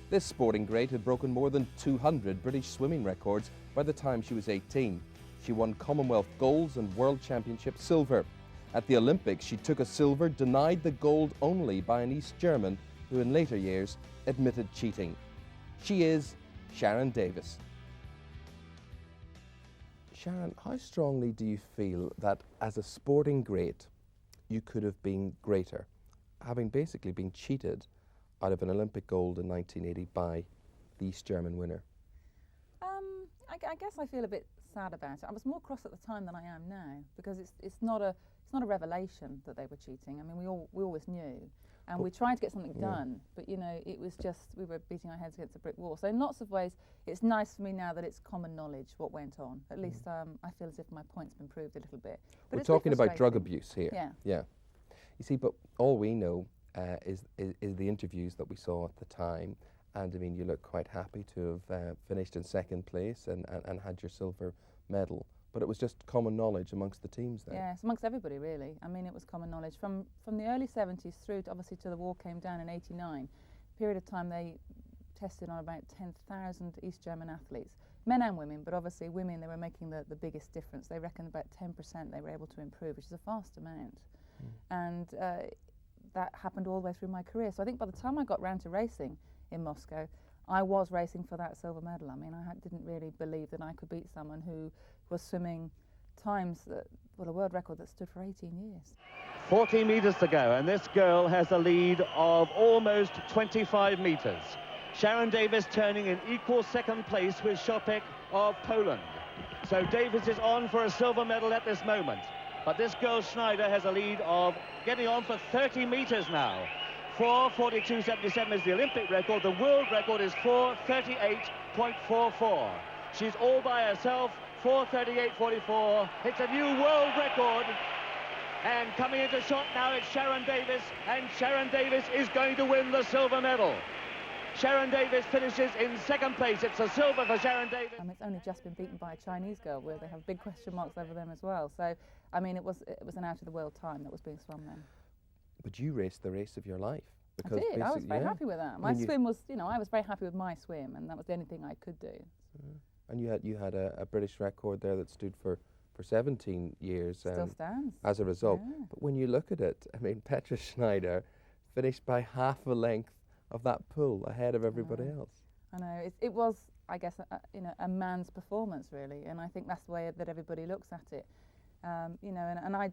This sporting great had broken more than 200 British swimming records by the time she was 18. She won Commonwealth golds and World Championship silver. At the Olympics, she took a silver, denied the gold only by an East German who in later years admitted cheating. She is Sharron Davies. Sharon, how strongly do you feel that as a sporting great, you could have been greater, having basically been cheated out of an Olympic gold in 1980 by the East German winner? I guess I feel a bit sad about it. I was more cross at the time than I am now, because it's not a revelation that they were cheating. I mean, we always knew, and we tried to get something done, but you know, it was just we were beating our heads against a brick wall. So in lots of ways, it's nice for me now that it's common knowledge what went on. At least I feel as if my point's been proved a little bit. But we're talking about drug abuse here. Yeah. You see, but all we know is the interviews that we saw at the time. And I mean, you look quite happy to have finished in second place and had your silver medal. But it was just common knowledge amongst the teams then. Yes, amongst everybody really. I mean, it was common knowledge from the early 70s through to obviously till the war came down in 89. Period of time they tested on about 10,000 East German athletes, men and women, but obviously women, they were making the biggest difference. They reckoned about 10% they were able to improve, which is a vast amount. And that happened all the way through my career. So I think by the time I got round to racing in Moscow, I was racing for that silver medal. I mean, I didn't really believe that I could beat someone who was swimming times a world record that stood for 18 years. 40 metres to go, and this girl has a lead of almost 25 metres. Sharon Davies turning in equal second place with Szopek of Poland. So Davies is on for a silver medal at this moment. But this girl Schneider has a lead of getting on for 30 metres now. 4:42.77 is the Olympic record. The world record is 4:38.44. She's all by herself. 4:38.44. It's a new world record. And coming into shot now, it's Sharon Davies. And Sharon Davies is going to win the silver medal. Sharon Davies finishes in second place. It's a silver for Sharon Davies. It's only just been beaten by a Chinese girl, where they have big question marks over them as well. So, I mean, it was an out-of-the-world time that was being swum then. But you raced the race of your life. I did. I was very happy with that. My swim was, you know, I was very happy with my swim, and that was the only thing I could do. And you had a British record there that stood for 17 years. Still stands. As a result. Yeah. But when you look at it, I mean, Petra Schneider finished by half a length of that pool ahead of everybody else. I know. It was, I guess, a man's performance, really, and I think that's the way that everybody looks at it. You know, and I,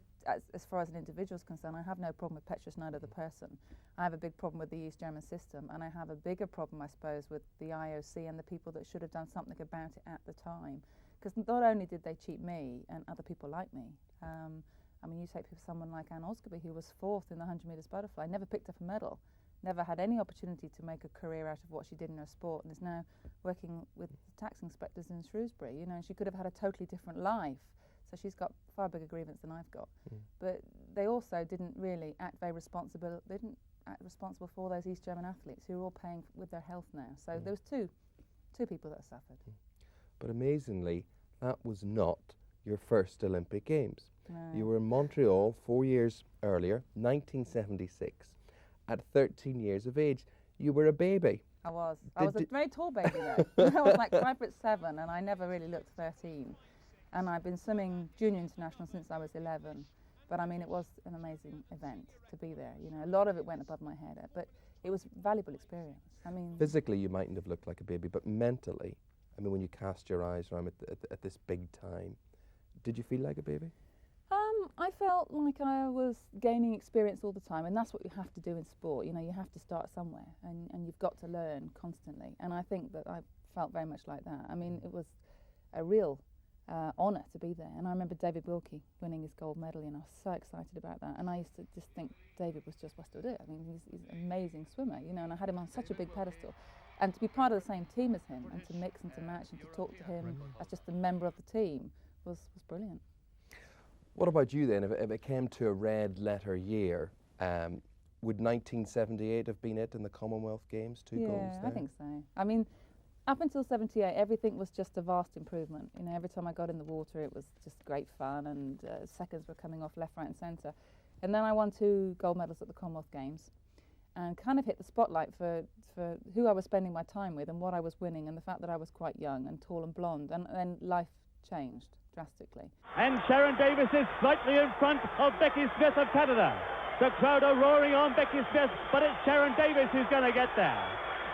as far as an individual is concerned, I have no problem with Petra Schneider, the person. I have a big problem with the East German system, and I have a bigger problem, I suppose, with the IOC and the people that should have done something about it at the time. Because not only did they cheat me and other people like me, I mean, you take someone like Anne Osgerby, who was fourth in the 100 metres butterfly, never picked up a medal, never had any opportunity to make a career out of what she did in her sport, and is now working with tax inspectors in Shrewsbury. You know, and she could have had a totally different life. So she's got far bigger grievance than I've got. But they also didn't really act very responsible. They didn't act responsible for all those East German athletes who are all paying with their health now. So there was two people that suffered. But amazingly, that was not your first Olympic Games. No. You were in Montreal 4 years earlier, 1976. At 13 years of age, you were a baby. I was. I was a very tall baby though. I was like 5'7", and I never really looked 13. And I've been swimming junior international since I was 11. But I mean, it was an amazing event to be there. You know, a lot of it went above my head, but it was a valuable experience. I mean, physically, you mightn't have looked like a baby, but mentally, I mean, when you cast your eyes around at this big time, did you feel like a baby? I felt like I was gaining experience all the time, and that's what you have to do in sport. You know, you have to start somewhere, and you've got to learn constantly. And I think that I felt very much like that. I mean, it was a real honour to be there. And I remember David Wilkie winning his gold medal, and I was so excited about that. And I used to just think David was just what to do. I mean, he's an amazing swimmer, you know, and I had him on such a big pedestal. And to be part of the same team as him, and to mix and to match and to talk to him as just a member of the team was brilliant. What about you then? If it came to a red letter year, would 1978 have been it in the Commonwealth Games? Two golds there? Yeah, I think so. I mean, up until 78, everything was just a vast improvement. You know, every time I got in the water, it was just great fun, and seconds were coming off left, right and centre. And then I won 2 gold medals at the Commonwealth Games. and kind of hit the spotlight for who I was spending my time with and what I was winning, and the fact that I was quite young and tall and blonde, and then life changed drastically. And Sharon Davies is slightly in front of Becky Smith of Canada. The crowd are roaring on Becky Smith, but it's Sharon Davies who's going to get there.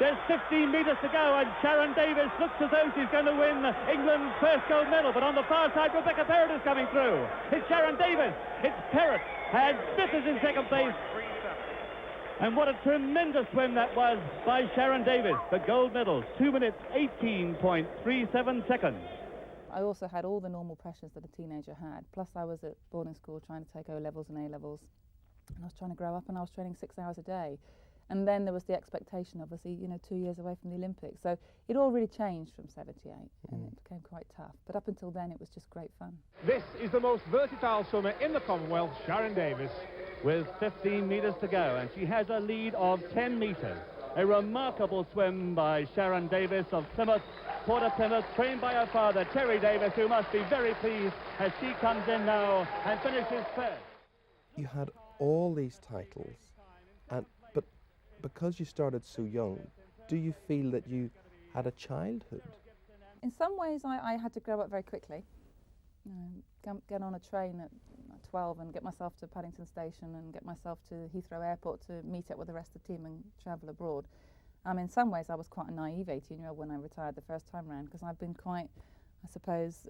There's 15 metres to go, and Sharon Davies looks as though she's going to win England's first gold medal. But on the far side, Rebecca Perrott is coming through. It's Sharon Davies, it's Perrott, and Smith is in second place. And what a tremendous swim that was by Sharon Davies. The gold medal, 2 minutes 18.37 seconds. I also had all the normal pressures that a teenager had. Plus I was at boarding school trying to take O-levels and A-levels. And I was trying to grow up, and I was training 6 hours a day. And then there was the expectation, obviously, 2 years away from the Olympics. So it all really changed from 78, and it became quite tough. But up until then, it was just great fun. This is the most versatile swimmer in the Commonwealth, Sharon Davies. With 15 metres to go, and she has a lead of 10 metres. A remarkable swim by Sharon Davies of Plymouth, Port of Plymouth, trained by her father, Terry Davies, who must be very pleased as she comes in now and finishes first. You had all these titles, but because you started so young, do you feel that you had a childhood? In some ways, I had to grow up very quickly. Get on a train at 12 and get myself to Paddington Station and get myself to Heathrow Airport to meet up with the rest of the team and travel abroad. In some ways I was quite a naive 18-year-old when I retired the first time round, because I've been quite, I suppose,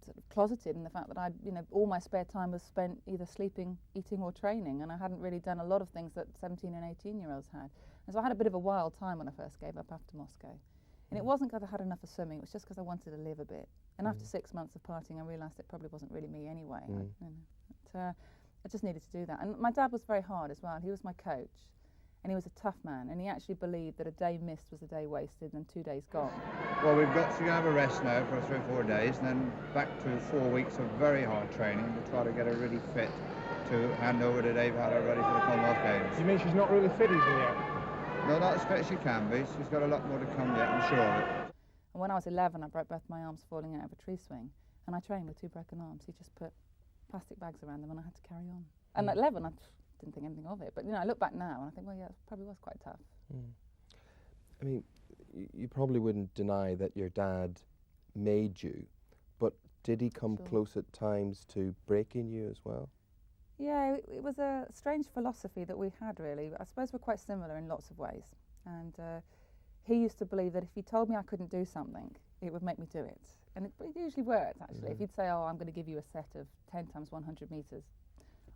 sort of closeted in the fact that all my spare time was spent either sleeping, eating or training, and I hadn't really done a lot of things that 17 and 18-year-olds had. And so I had a bit of a wild time when I first gave up after Moscow. And it wasn't because I had enough of swimming, it was just because I wanted to live a bit. And after 6 months of partying, I realised it probably wasn't really me anyway. I just needed to do that. And my dad was very hard as well. He was my coach, and he was a tough man, and he actually believed that a day missed was a day wasted and 2 days gone. Well, we've got to have a rest now for 3 or 4 days, and then back to 4 weeks of very hard training to try to get her really fit to hand over to Dave Haller ready for the Commonwealth Games. You mean she's not really fit even yet? No, not as fit as she can be. She's got a lot more to come yet, I'm sure of it. And when I was 11, I broke both my arms falling out of a tree swing, and I trained with 2 broken arms. He just put plastic bags around them, and I had to carry on. And at 11, I didn't think anything of it. But I look back now, and I think, well, yeah, it probably was quite tough. I mean, you probably wouldn't deny that your dad made you, but did he come close at times to breaking you as well? Yeah, it was a strange philosophy that we had, really. I suppose we're quite similar in lots of ways. And he used to believe that if he told me I couldn't do something, it would make me do it. And it usually worked, actually. If he'd say, oh, I'm going to give you a set of 10 times 100 metres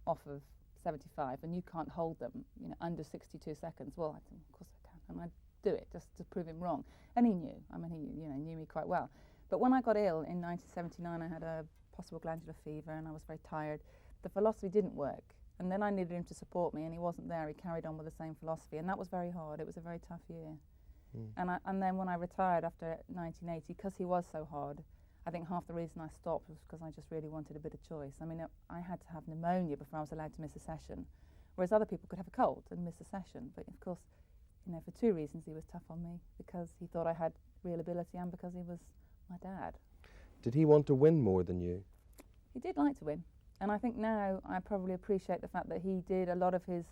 off of 75, and you can't hold them, under 62 seconds, well, I think, of course I can. And I'd do it just to prove him wrong. And he knew. I mean, he knew me quite well. But when I got ill in 1979, I had a possible glandular fever, and I was very tired. The philosophy didn't work. And then I needed him to support me, and he wasn't there. He carried on with the same philosophy, and that was very hard. It was a very tough year. And then when I retired after 1980, because he was so hard, I think half the reason I stopped was because I just really wanted a bit of choice. I mean, I had to have pneumonia before I was allowed to miss a session, whereas other people could have a cold and miss a session. But of course, for 2 reasons he was tough on me, because he thought I had real ability and because he was my dad. Did he want to win more than you? He did like to win. And I think now I probably appreciate the fact that he did a lot of his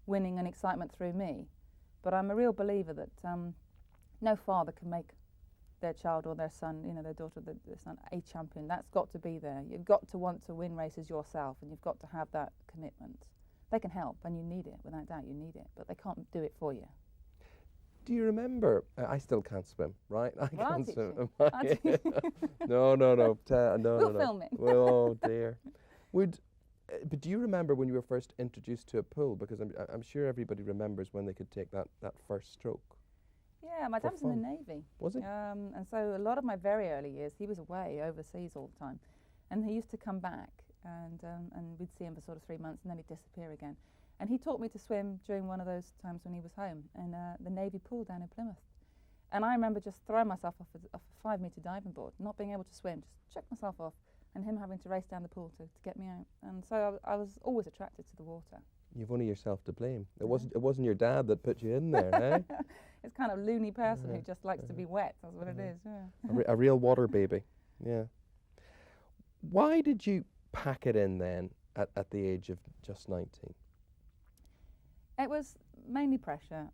winning and excitement through me. But I'm a real believer that no father can make their child or their son, their daughter, their son, a champion. That's got to be there. You've got to want to win races yourself, and you've got to have that commitment. They can help, and you need it, without doubt you need it, but they can't do it for you. Do you remember, I still can't swim, right? I Well, can't swim. I'll teach you. No. We'll film it. Oh dear. But do you remember when you were first introduced to a pool? Because I'm sure everybody remembers when they could take that first stroke. Yeah, my dad was in the Navy. Was he? And so a lot of my very early years, he was away overseas all the time. And he used to come back, and we'd see him for sort of 3 months, and then he'd disappear again. And he taught me to swim during one of those times when he was home in the Navy pool down in Plymouth. And I remember just throwing myself off a 5-metre diving board, not being able to swim, just chucked myself off, and him having to race down the pool to get me out. And so I was always attracted to the water. You've only yourself to blame. It wasn't your dad that put you in there, eh? It's kind of loony person who just likes to be wet. That's what it is. Yeah. A real water baby. Yeah. Why did you pack it in then at the age of just 19? It was Mainly pressure.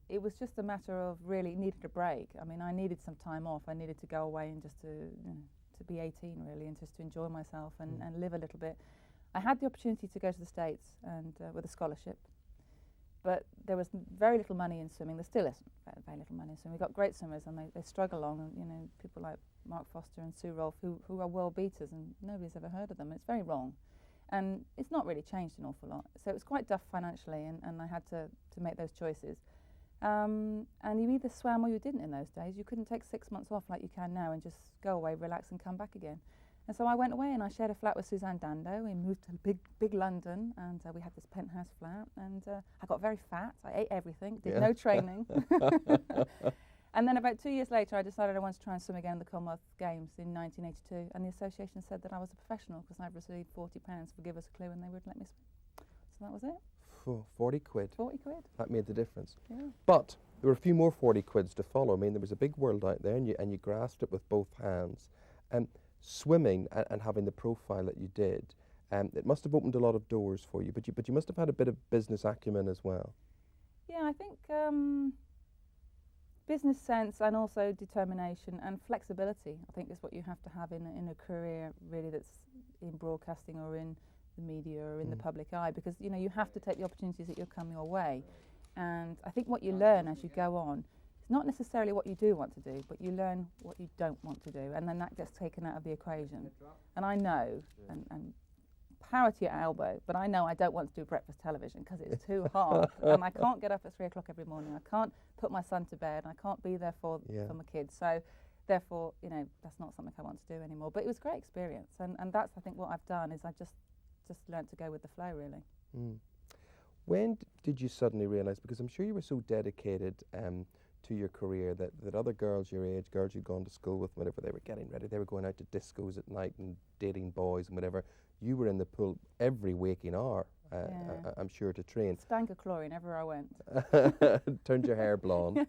It was just a matter of really needed a break. I mean, I needed some time off. I needed to go away and just to, to be 18 really, and just to enjoy myself and live a little bit. I had the opportunity to go to the States and with a scholarship, but there was very little money in swimming. There still isn't very little money in swimming. We've got great swimmers and they struggle along, and people like Mark Foster and Sue Rolfe who are world beaters, and nobody's ever heard of them. It's very wrong. And it's not really changed an awful lot. So it was quite tough financially, and I had to make those choices. And you either swam or you didn't in those days. You couldn't take 6 months off like you can now and just go away, relax and come back again. And so I went away and I shared a flat with Suzanne Dando. We moved to big London, and we had this penthouse flat, and I got very fat. I ate everything, did no training. And then about 2 years later, I decided I wanted to try and swim again in the Commonwealth Games in 1982, and the association said that I was a professional because I'd received £40 for Give Us a Clue, and they would let me swim. So that was it. 40 quid. 40 quid. That made the difference. Yeah. But there were a few more 40 quids to follow. I mean, there was a big world out there, and you grasped it with both hands. Swimming and having the profile that you did, it must have opened a lot of doors for you. But you must have had a bit of business acumen as well. Yeah, I think business sense and also determination and flexibility, I think, is what you have to have in a career really that's in broadcasting or in the media or in the public eye, because you have to take the opportunities that come your way. And I think what you learn as you go on is not necessarily what you do want to do, but you learn what you don't want to do, and then that gets taken out of the equation. And I know, and power to your elbow, but I know I don't want to do breakfast television because it's too hard, and I can't get up at 3 o'clock every morning. I can't put my son to bed. I can't be there for my kids. So therefore, that's not something I want to do anymore. But it was a great experience, and that's, I think, what I've done is I just learned to go with the flow, really. When did you suddenly realise, because I'm sure you were so dedicated to your career that other girls your age, girls you'd gone to school with, whenever they were getting ready, they were going out to discos at night and dating boys and whatever. You were in the pool every waking hour, I'm sure, to train. Stank of chlorine everywhere I went. Turned your hair blonde.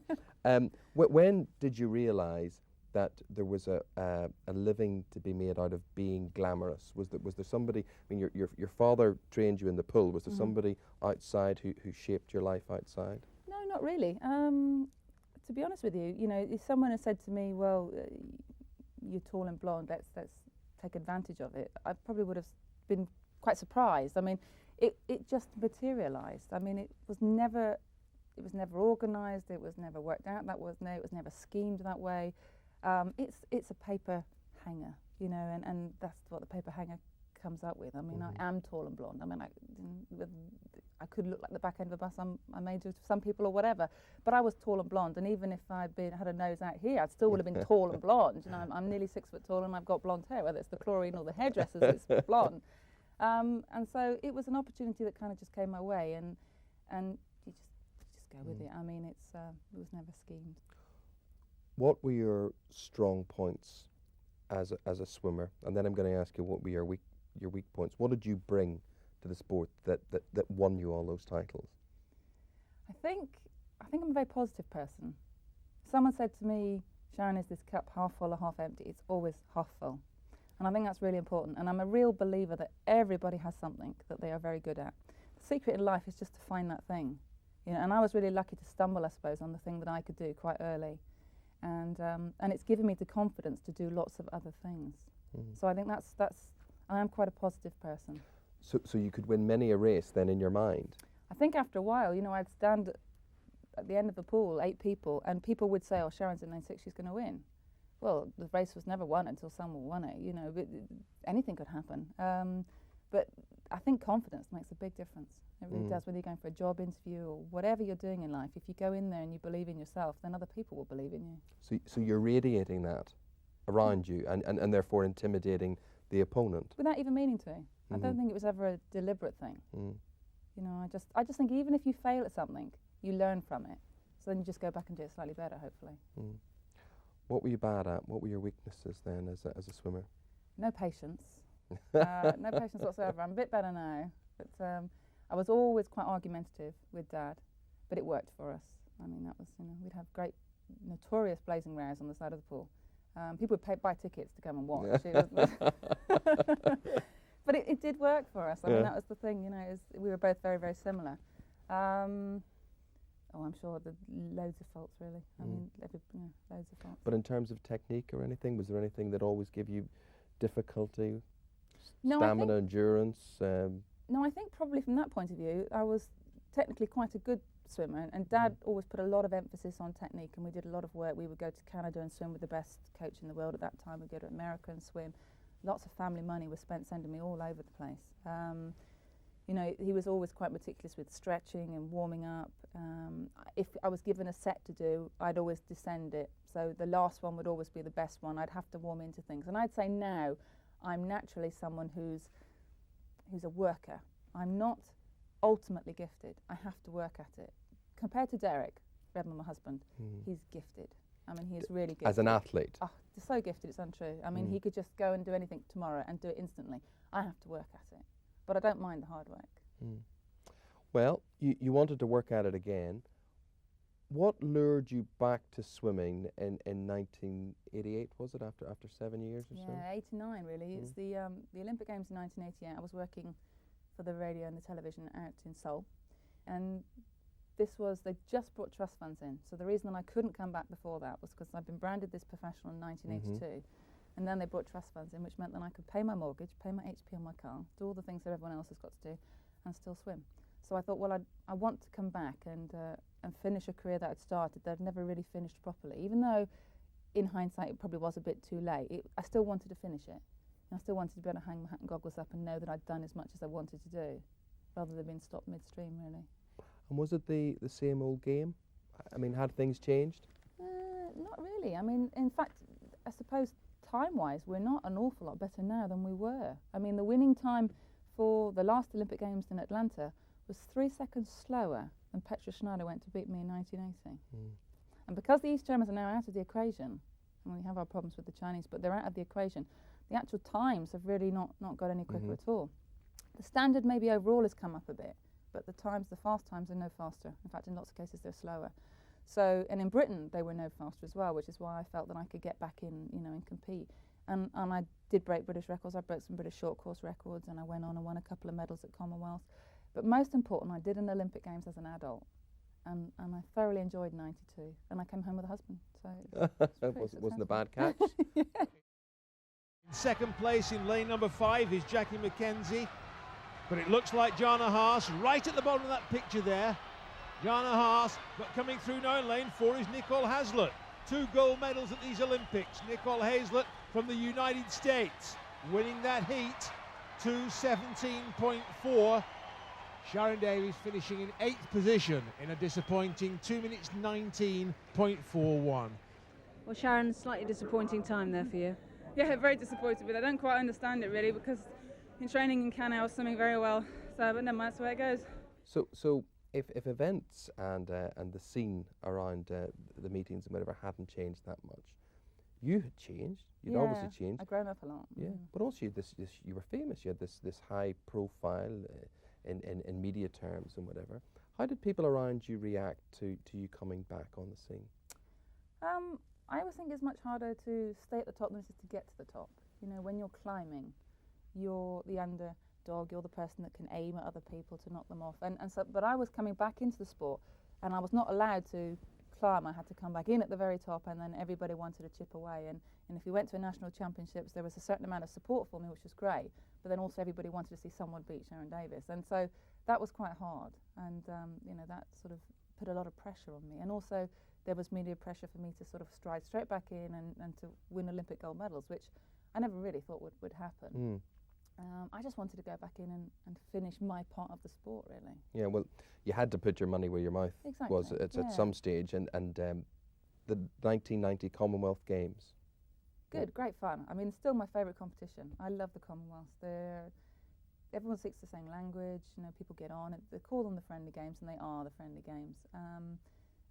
When did you realise that there was a living to be made out of being glamorous? Was there somebody? I mean, your father trained you in the pool. Was there somebody outside who shaped your life outside? No, not really. To be honest with you, if someone had said to me, "Well, you're tall and blonde. Let's take advantage of it," I probably would have been quite surprised. I mean, it just materialised. I mean, it was never organised. It was never worked out that way. It was never schemed that way. It's a paper hanger, and that's what the paper hanger comes up with. I mean, I am tall and blonde. I mean, I could look like the back end of a bus I'm made of some people or whatever, but I was tall and blonde, and even if I'd had a nose out here, I still would have been tall and blonde. I'm nearly 6 foot tall and I've got blonde hair, whether it's the chlorine or the hairdressers, it's blonde. And so it was an opportunity that kind of just came my way, and you just go with it. I mean, it was never schemed. What were your strong points as a swimmer? And then I'm going to ask you what were your weak points. What did you bring to the sport that won you all those titles? I think I'm a very positive person. Someone said to me, "Sharon, is this cup half full or half empty?" It's always half full. And I think that's really important. And I'm a real believer that everybody has something that they are very good at. The secret in life is just to find that thing. And I was really lucky to stumble, I suppose, on the thing that I could do quite early. And it's given me the confidence to do lots of other things. So I think that's I am quite a positive person. So you could win many a race then in your mind? I think after a while, I'd stand at the end of the pool, 8 people, and people would say, "Oh, Sharon's in lane 6, she's going to win." Well, the race was never won until someone won it, but anything could happen. But I think confidence makes a big difference. It really does, whether you're going for a job interview or whatever you're doing in life. If you go in there and you believe in yourself, then other people will believe in you. So you're radiating that around you and therefore intimidating the opponent? Without even meaning to. I don't think it was ever a deliberate thing. I just think even if you fail at something, you learn from it. So then you just go back and do it slightly better, hopefully. What were you bad at? What were your weaknesses then as a swimmer? No patience. No patience whatsoever. I'm a bit better now, but I was always quite argumentative with Dad, but it worked for us. I mean, that was, we'd have great, notorious blazing rows on the side of the pool. People would buy tickets to come and watch. But it did work for us. I mean, that was the thing, we were both very, very similar. Oh, I'm sure there's loads of faults, really. I mean, loads of faults. But in terms of technique or anything, was there anything that always gave you difficulty? No, Stamina, endurance? No, I think probably from that point of view, I was technically quite a good swimmer, and Dad always put a lot of emphasis on technique, and we did a lot of work. We would go to Canada and swim with the best coach in the world at that time. We'd go to America and swim. Lots of family money was spent sending me all over the place. You know, he was always quite meticulous with stretching and warming up. If I was given a set to do, I'd always descend it. So the last one would always be the best one. I'd have to warm into things. And I'd say now, I'm naturally someone who's a worker. I'm not ultimately gifted. I have to work at it. Compared to Derek, Redmond, my husband, he's gifted. I mean, he's really gifted. As an athlete? Oh, so gifted, it's untrue. I mean, he could just go and do anything tomorrow and do it instantly. I have to work at it. But I don't mind the hard work. Well, you wanted to work at it again. What lured you back to swimming in 1988, was it, after 7 years or so? Yeah, 89 really. It's the Olympic Games in 1988. I was working for the radio and the television out in Seoul. And they just brought trust funds in. So the reason that I couldn't come back before that was because I'd been branded this professional in 1982. And then they brought trust funds in, which meant that I could pay my mortgage, pay my HP on my car, do all the things that everyone else has got to do, and still swim. So I thought, well, I want to come back and finish a career that I'd started that I'd never really finished properly. Even though, in hindsight, it probably was a bit too late, I still wanted to finish it. And I still wanted to be able to hang my hat and goggles up and know that I'd done as much as I wanted to do, rather than being stopped midstream, really. And was it the same old game? I mean, had things changed? Not really. I mean, in fact, I suppose time-wise, we're not an awful lot better now than we were. I mean, the winning time for the last Olympic Games in Atlanta was 3 seconds slower than Petra Schneider went to beat me in 1980. And because the East Germans are now out of the equation, and we have our problems with the Chinese, but they're out of the equation, the actual times have really not got any quicker at all. The standard maybe overall has come up a bit, but the fast times are no faster. In fact, in lots of cases, they're slower. So, and in Britain, they were no faster as well, which is why I felt that I could get back in, and compete. And I did break British records. I broke some British short course records, and I went on and won a couple of medals at Commonwealth. But most important, I did an Olympic Games as an adult, and I thoroughly enjoyed '92. And I came home with a husband, so it wasn't a bad catch. In second place in lane number 5 is Jackie McKenzie, but it looks like Jana Haas right at the bottom of that picture there. Jana Haas, but coming through now in lane 4 is Nicole Hazlitt. 2 gold medals at these Olympics. Nicole Hazlitt from the United States, winning that heat, 2:17.4. Sharon Davies finishing in 8th position in a disappointing 2 minutes 19.41. Well, Sharon, slightly disappointing time there for you. Yeah, very disappointed with it. I don't quite understand it really, because in training in Canada I was swimming very well. So, but never mind, that's the way it goes. So if events and the scene around the meetings and whatever hadn't changed that much, you had changed. You'd obviously changed. I'd grown up a lot. Yeah, but also you had you were famous. You had this high profile in media terms and whatever. How did people around you react to you coming back on the scene? I always think it's much harder to stay at the top than it is to get to the top. When you're climbing, you're the underdog, you're the person that can aim at other people to knock them off. But I was coming back into the sport, and I was not allowed to climb. I had to come back in at the very top, and then everybody wanted to chip away. And if we went to a national championships, there was a certain amount of support for me, which was great. But then also everybody wanted to see someone beat Sharon Davies, and so that was quite hard. And that sort of put a lot of pressure on me. And also there was media pressure for me to sort of stride straight back in and to win Olympic gold medals, which I never really thought would happen. I just wanted to go back in and finish my part of the sport, really. Yeah, well, you had to put your money where your mouth was at some stage, and the 1990 Commonwealth Games. Good, great fun. I mean, it's still my favourite competition. I love the Commonwealth. Everyone speaks the same language. People get on. They call them the friendly games, and they are the friendly games.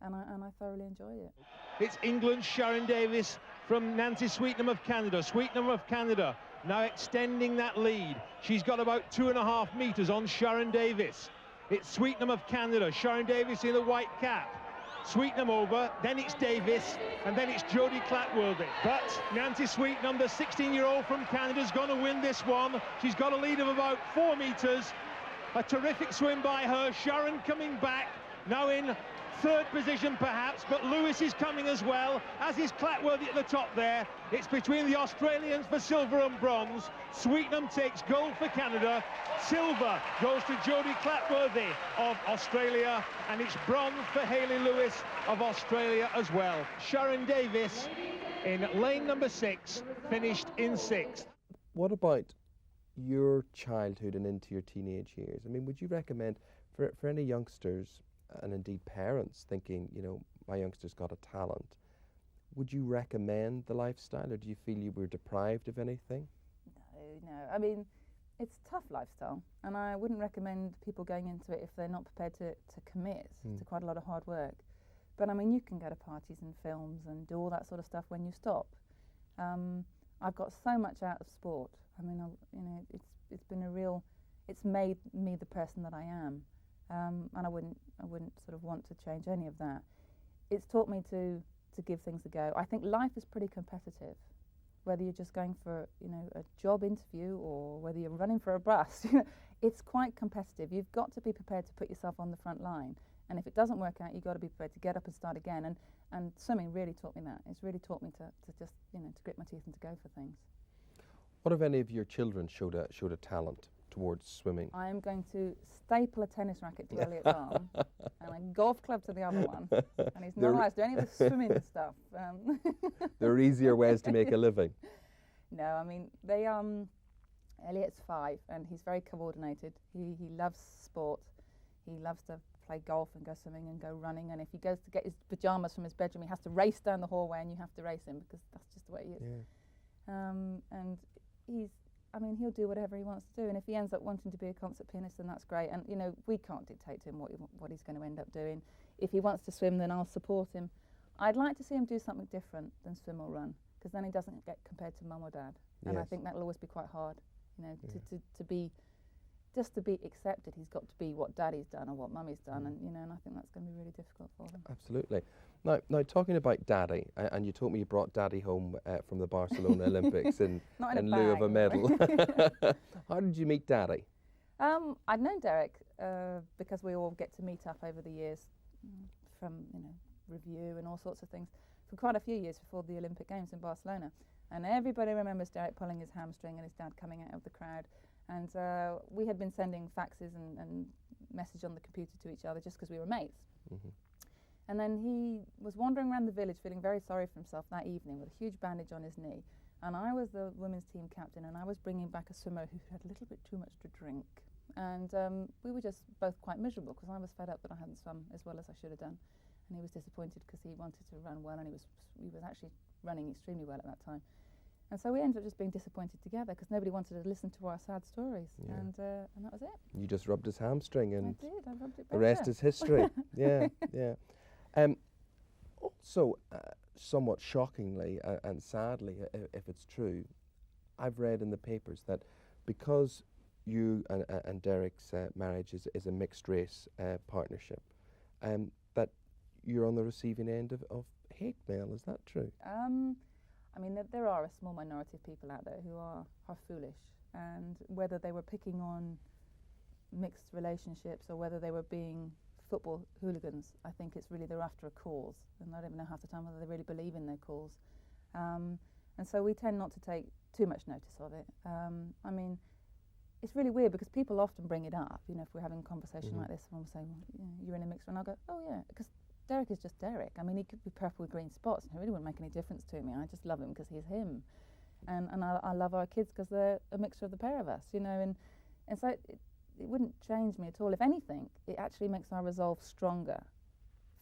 And I thoroughly enjoy it. It's England's Sharon Davies from Nancy Sweetnam of Canada. Sweetnam of Canada now extending that lead. She's got about 2.5 meters on Sharon Davies. It's Sweetnam of Canada. Sharon Davies in the white cap. Sweetnam over, then it's Davies, and then it's Jodie Clatworthy. But Nancy Sweetnam, the 16-year-old from Canada, is going to win this one. She's got a lead of about 4 meters. A terrific swim by her. Sharon coming back, now in third position perhaps, but Lewis is coming as well, as is Clatworthy at the top there. It's between the Australians for silver and bronze. Sweetnam takes gold for Canada. Silver goes to Jodie Clatworthy of Australia, and it's bronze for Hayley Lewis of Australia as well. Sharon Davies in lane number 6 finished in 6th. What about your childhood and into your teenage years? I mean, would you recommend for any youngsters, and indeed parents thinking, you know, my youngster's got a talent, would you recommend the lifestyle, or do you feel you were deprived of anything? No. I mean, it's a tough lifestyle, and I wouldn't recommend people going into it if they're not prepared to commit to quite a lot of hard work. But I mean, you can go to parties and films and do all that sort of stuff when you stop. I've got so much out of sport. I mean, you know, it's been a real, it's made me the person that I am. And I wouldn't sort of want to change any of that. It's taught me to give things a go. I think life is pretty competitive, whether you're just going for, you know, a job interview or whether you're running for a bus. It's quite competitive. You've got to be prepared to put yourself on the front line. And if it doesn't work out, you've got to be prepared to get up and start again. And swimming really taught me that. It's really taught me to just, you know, to grit my teeth and to go for things. What if any of your children showed a talent towards swimming? I am going to staple a tennis racket to Elliot's arm and a golf club to the other one, and he's not allowed to do any of the swimming stuff. There are easier ways to make a living. No, I mean, Elliot's 5 and he's very coordinated. He loves sport. He loves to play golf and go swimming and go running, and if he goes to get his pyjamas from his bedroom, he has to race down the hallway and you have to race him because that's just the way he is. Yeah. And he'll do whatever he wants to do, and if he ends up wanting to be a concert pianist, then that's great. And, you know, we can't dictate to him what he's going to end up doing. If he wants to swim, then I'll support him. I'd like to see him do something different than swim or run, because then he doesn't get compared to mum or dad. And I think that'll always be quite hard, you know, to be accepted. He's got to be what daddy's done or what mummy's done, and, you know, and I think that's going to be really difficult for him. Absolutely. Now talking about daddy, and you told me you brought daddy home from the Barcelona Olympics in lieu of a medal. How did you meet daddy? I'd known Derek because we all get to meet up over the years from, you know, review and all sorts of things for quite a few years before the Olympic Games in Barcelona. And everybody remembers Derek pulling his hamstring and his dad coming out of the crowd. And we had been sending faxes and message on the computer to each other just because we were mates. Mm-hmm. And then he was wandering around the village feeling very sorry for himself that evening with a huge bandage on his knee. And I was the women's team captain, and I was bringing back a swimmer who had a little bit too much to drink. And we were just both quite miserable because I was fed up that I hadn't swum as well as I should have done. And he was disappointed because he wanted to run well, and he was actually running extremely well at that time. And so we ended up just being disappointed together because nobody wanted to listen to our sad stories. Yeah. And that was it. You just rubbed his hamstring, and I did. I rubbed it the rest is history. Yeah. Also, somewhat shockingly and sadly, if it's true, I've read in the papers that because you and Derek's marriage is a mixed race partnership, that you're on the receiving end of hate mail. Is that true? I mean, there are a small minority of people out there who are foolish, and whether they were picking on mixed relationships or whether they were being football hooligans, I think it's really they're after a cause, and I don't know half the time whether they really believe in their cause. And so we tend not to take too much notice of it. I mean, it's really weird because people often bring it up. You know, if we're having a conversation like this, someone will say, well, you know, you're in a mixed, and I'll go, oh yeah, because Derek is just Derek. I mean, he could be purple with green spots, and it really wouldn't make any difference to me. I just love him because he's him. And I love our kids because they're a mixture of the pair of us, you know, and so it wouldn't change me at all. If anything, it actually makes our resolve stronger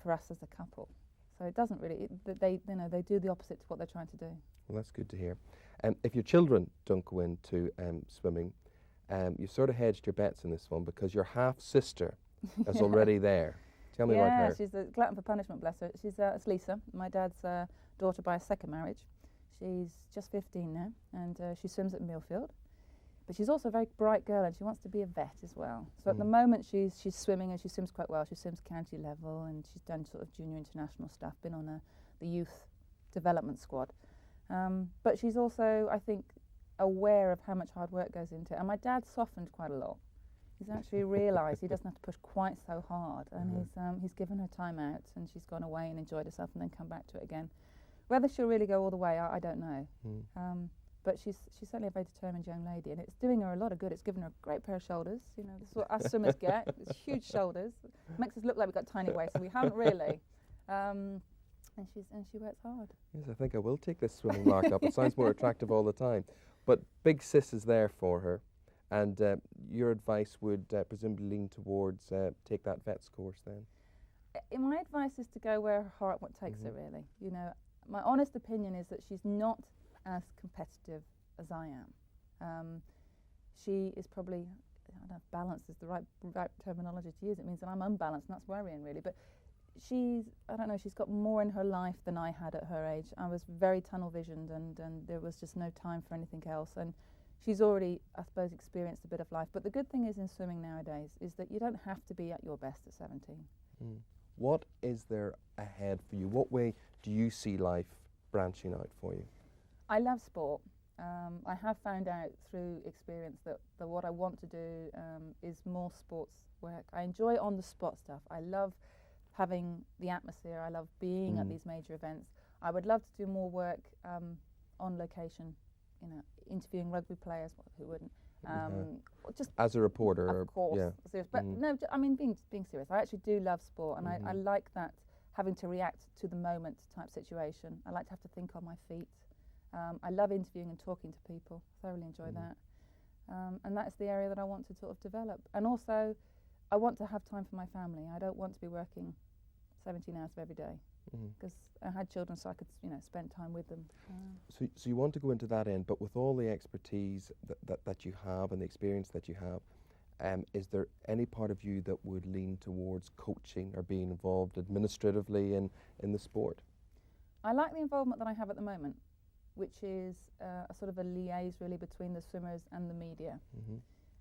for us as a couple. So it doesn't really, they do the opposite to what they're trying to do. Well, that's good to hear. If your children don't go into swimming, you sort of hedged your bets in this one because your half-sister is already there. Tell me about her. Yeah, she's a glutton for punishment, bless her. It's Lisa, my dad's daughter by a second marriage. She's just 15 now, and she swims at Millfield. But she's also a very bright girl, and she wants to be a vet as well. So at the moment, she's swimming, and she swims quite well. She swims county level, and she's done sort of junior international stuff, been on the youth development squad. But she's also, I think, aware of how much hard work goes into it. And my dad softened quite a lot. He's actually realised he doesn't have to push quite so hard, and he's given her time out, and she's gone away and enjoyed herself and then come back to it again. Whether she'll really go all the way, I don't know. But she's certainly a very determined young lady, and it's doing her a lot of good. It's given her a great pair of shoulders. You know, this is what us swimmers get. It's huge shoulders. Makes us look like we've got tiny waists, so we haven't really. And she works hard. Yes, I think I will take this swimming mark up. It sounds more attractive all the time. But big sis is there for her, and your advice would presumably lean towards take that vets course then. My advice is to go where her heart takes her, really. You know, my honest opinion is that she's not as competitive as I am. She is probably, I don't know if balanced is the right terminology to use. It means that I'm unbalanced, and that's worrying really. But I don't know, she's got more in her life than I had at her age. I was very tunnel visioned, and there was just no time for anything else. And she's already, I suppose, experienced a bit of life. But the good thing is in swimming nowadays is that you don't have to be at your best at 17. What is there ahead for you? What way do you see life branching out for you? I love sport. I have found out through experience that what I want to do is more sports work. I enjoy on-the-spot stuff. I love having the atmosphere. I love being at these major events. I would love to do more work on location, you know, interviewing rugby players. Who wouldn't? Just as a reporter, of course. Yeah. Serious. But no, I mean being serious. I actually do love sport, and I like that having to react to the moment type situation. I like to have to think on my feet. I love interviewing and talking to people. Thoroughly enjoy that, and that's the area that I want to sort of develop. And also, I want to have time for my family. I don't want to be working 17 hours of every day, because I had children, so I could, you know, spend time with them. So you want to go into that end, but with all the expertise that you have and the experience that you have, is there any part of you that would lean towards coaching or being involved administratively in the sport? I like the involvement that I have at the moment, which is a sort of a liaise really between the swimmers and the media.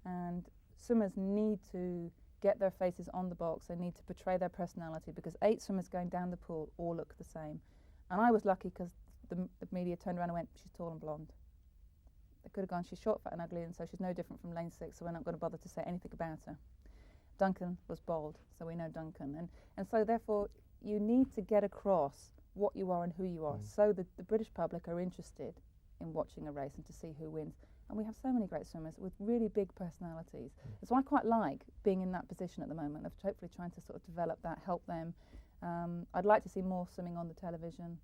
And swimmers need to get their faces on the box. They need to portray their personality, because 8 swimmers going down the pool all look the same. And I was lucky because the media turned around and went, she's tall and blonde. They could have gone, she's short, fat and ugly, and so she's no different from lane 6, so we're not going to bother to say anything about her. Duncan was bald, so we know Duncan. And so therefore you need to get across what you are and who you are, so that the British public are interested in watching a race and to see who wins. And we have so many great swimmers with really big personalities. So I quite like being in that position at the moment of hopefully trying to sort of develop that, help them. I'd like to see more swimming on the television.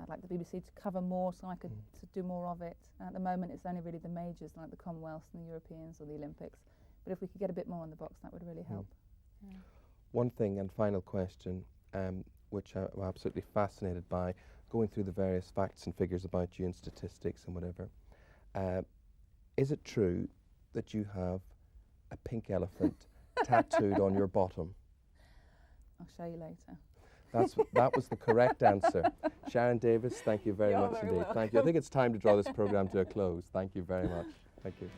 I'd like the BBC to cover more so I could to do more of it. At the moment it's only really the majors like the Commonwealth and the Europeans or the Olympics. But if we could get a bit more in the box, that would really help. One thing and final question, which I'm absolutely fascinated by, going through the various facts and figures about you and statistics and whatever. Is it true that you have a pink elephant tattooed on your bottom? I'll show you later. That was the correct answer. Sharon Davies, thank you very You're much very indeed. welcome. Thank you. I think it's time to draw this programme to a close. Thank you very much. Thank you.